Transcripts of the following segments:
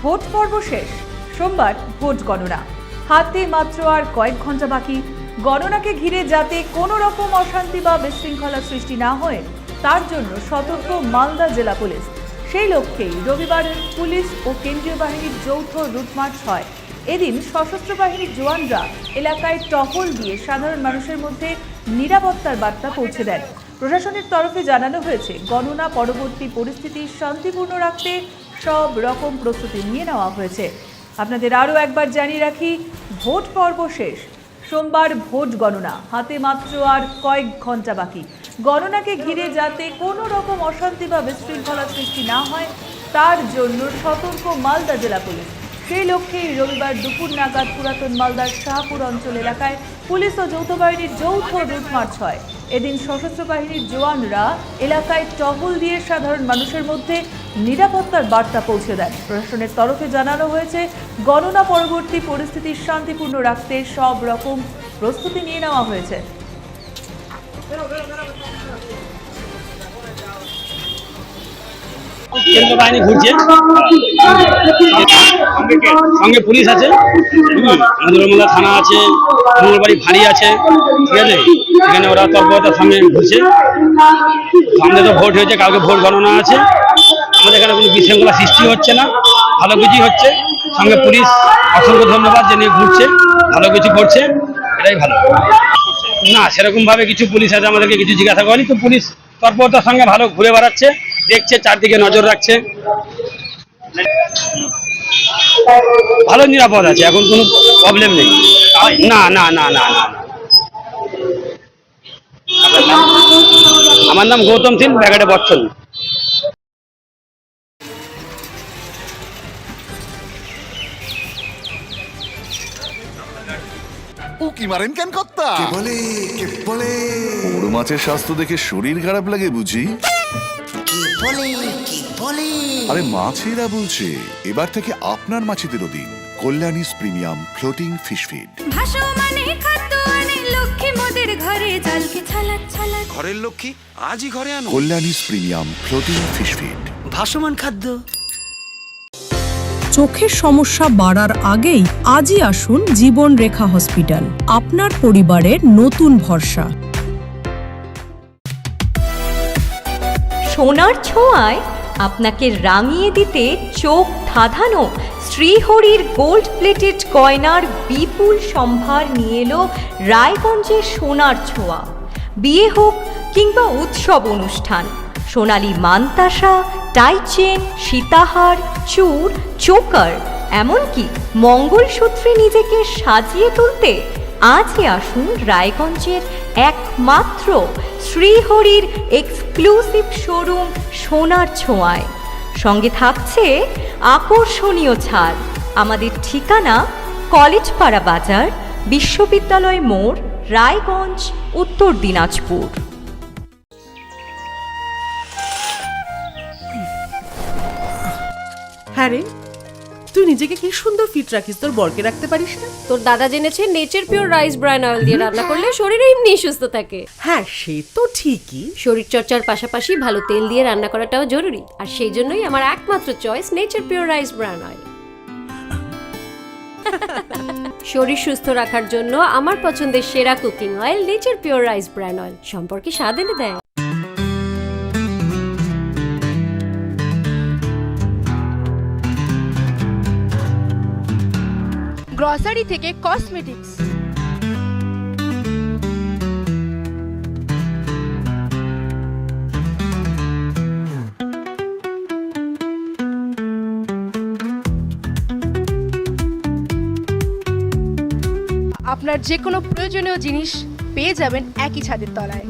Vote পর্ব শেষ, সোমবার ভোট গণনা। হাতে মাত্র আর কয়েক ঘন্টা বাকি। গণনাকে ঘিরে যাতে কোনো রকম অশান্তি বা বিশৃঙ্খলা সৃষ্টি না হয় তার জন্য সতর্ক মালদা জেলা পুলিশ। সেই লক্ষ্যেই রবিবার পুলিশ ও কেন্দ্রীয় বাহিনীর যৌথ রুটমার্চ হয়। এদিন সশস্ত্র বাহিনীর জওয়ানরা এলাকায় টহল দিয়ে সাধারণ মানুষের মধ্যে নিরাপত্তার বার্তা পৌঁছে দেন। প্রশাসনের তরফে জানানো হয়েছে, গণনা পরবর্তী পরিস্থিতি শান্তিপূর্ণ রাখতে সব রকম প্রস্তুতি নিয়ে নেওয়া হয়েছে। আপনাদের আরও একবার জানিয়ে রাখি, ভোট পর্ব শেষ, সোমবার ভোট গণনা। হাতে মাত্র আর কয়েক ঘন্টা বাকি। গণনাকে ঘিরে যাতে কোনো রকম অশান্তি বা বিশৃঙ্খলা সৃষ্টি না হয় তার জন্য সতর্ক মালদা জেলা পুলিশ। সেই লক্ষ্যেই রবিবার দুপুর নাগাদ পুরাতন মালদার শাহপুর অঞ্চল এলাকায় পুলিশ ও যৌথ বাহিনীর যৌথ রুটমার্চ হয়। এদিন সশস্ত্র বাহিনীর জওয়ানরা এলাকায় টহল দিয়ে সাধারণ মানুষের মধ্যে নিরাপত্তার বার্তা পৌঁছে দেন। প্রশাসনের তরফে জানানো হয়েছে, গণনা পরবর্তী পরিস্থিতি শান্তিপূর্ণ রাখতে সব রকম প্রস্তুতি নিয়ে নেওয়া হয়েছে। কেন্দ্রীয় বাহিনী ঘুরছে, সঙ্গে পুলিশ আছে, মধুরমলা থানা আছে, মঙ্গলবাড়ি ফাঁড়ি আছে, ঠিক আছে। এখানে ওরা তৎপরতার সঙ্গে ঘুরছে। সামনে তো ভোট হয়েছে, কালকে ভোট গণনা আছে। আমাদের এখানে কোনো বিশৃঙ্খলা সৃষ্টি হচ্ছে না, ভালো কিছুই হচ্ছে। সঙ্গে পুলিশ অসংখ্য ধন্যবাদ যে নিয়ে ঘুরছে, ভালো কিছু করছে, এটাই ভালো। না, সেরকমভাবে কিছু পুলিশ আছে, আমাদেরকে কিছু জিজ্ঞাসা করেনি। তো পুলিশ তৎপরতার সঙ্গে ভালো ঘুরে বেড়াচ্ছে, দেখছে, চারদিকে নজর রাখছে, ভালো নিরাপদ আছে, এখন কোনো প্রবলেম নেই। না না না না না আমার নাম গৌতম সিং, ব্যাগাটে বচ্চন। উকি মারেন কেন কর্তা? কে বলে বড় মাছের স্বাস্থ্য দেখে শরীর খারাপ লাগে বুঝি? আরে মাছেরা বলছে, এবার থেকে আপনার মাছেদেরও দিন কল্যাণীস প্রিমিয়াম ফ্লোটিং ফিশ ফিড। ঘরের লক্ষ্মী আজই ঘরে আনো কল্যাণীস প্রিমিয়াম ফ্লোটিং ফিশ ফিড, ভাসমান খাদ্য। চোখের সমস্যা বাড়ার আগেই আজই আসুন জীবন রেখা হসপিটাল, আপনার পরিবারের নতুন ভরসা। সোনার ছোঁয়ায় আপনাকে রাঙিয়ে দিতে চোখ ধাঁধানো শ্রীহরির গোল্ড প্লেটেড গয়নার বিপুল সম্ভার নিয়ে এলো রায়গঞ্জের সোনার ছোঁয়া। বিয়ে হোক কিংবা উৎসব অনুষ্ঠান, সোনালী মানতাসা, টাইচেন, সীতাহার, চূড়, চোকার, এমনকি মঙ্গলসূত্রে নিজেকে সাজিয়ে তুলতে আজই আসুন রায়গঞ্জের একমাত্র শ্রীহরির এক্সক্লুসিভ শোরুম সোনার ছোঁয়ায়। সঙ্গে থাকছে আকর্ষণীয় ছাড়। আমাদের ঠিকানা কলেজপাড়া বাজার, বিশ্ববিদ্যালয় মোড়, রায়গঞ্জ, উত্তর দিনাজপুর। হ্যাঁ রে, তুই নিজেকে কি সুন্দর ফিট রাখিস, তোর বরকে রাখতে পারিস না? তোর দাদা জেনেছে nature pure rice bran oil দিয়ে রান্না করলে শরীর এমনি সুস্থ থাকে। হ্যাঁ, সে তো ঠিকই। শরীর চর্চার পাশাপাশি ভালো তেল দিয়ে রান্না করাটাও জরুরি, আর সেই জন্যই আমার একমাত্র choice nature pure rice bran oil. শরীর সুস্থ রাখার জন্য আমার পছন্দের সেরা cooking oil nature pure rice bran oil, সম্পর্কে স্বাদ এনে দেয়। গ্রসারি থেকে কসমেটিক্স, আপনার যে কোনো প্রয়োজনীয় জিনিস পেয়ে যাবেন একই ছাদের তলায়।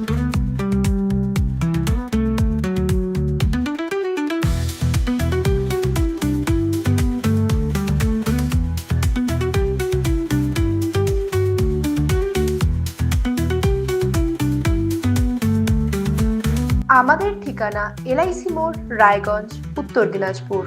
আমাদের ঠিকানা LIC মোড়, রায়গঞ্জ, উত্তর দিনাজপুর।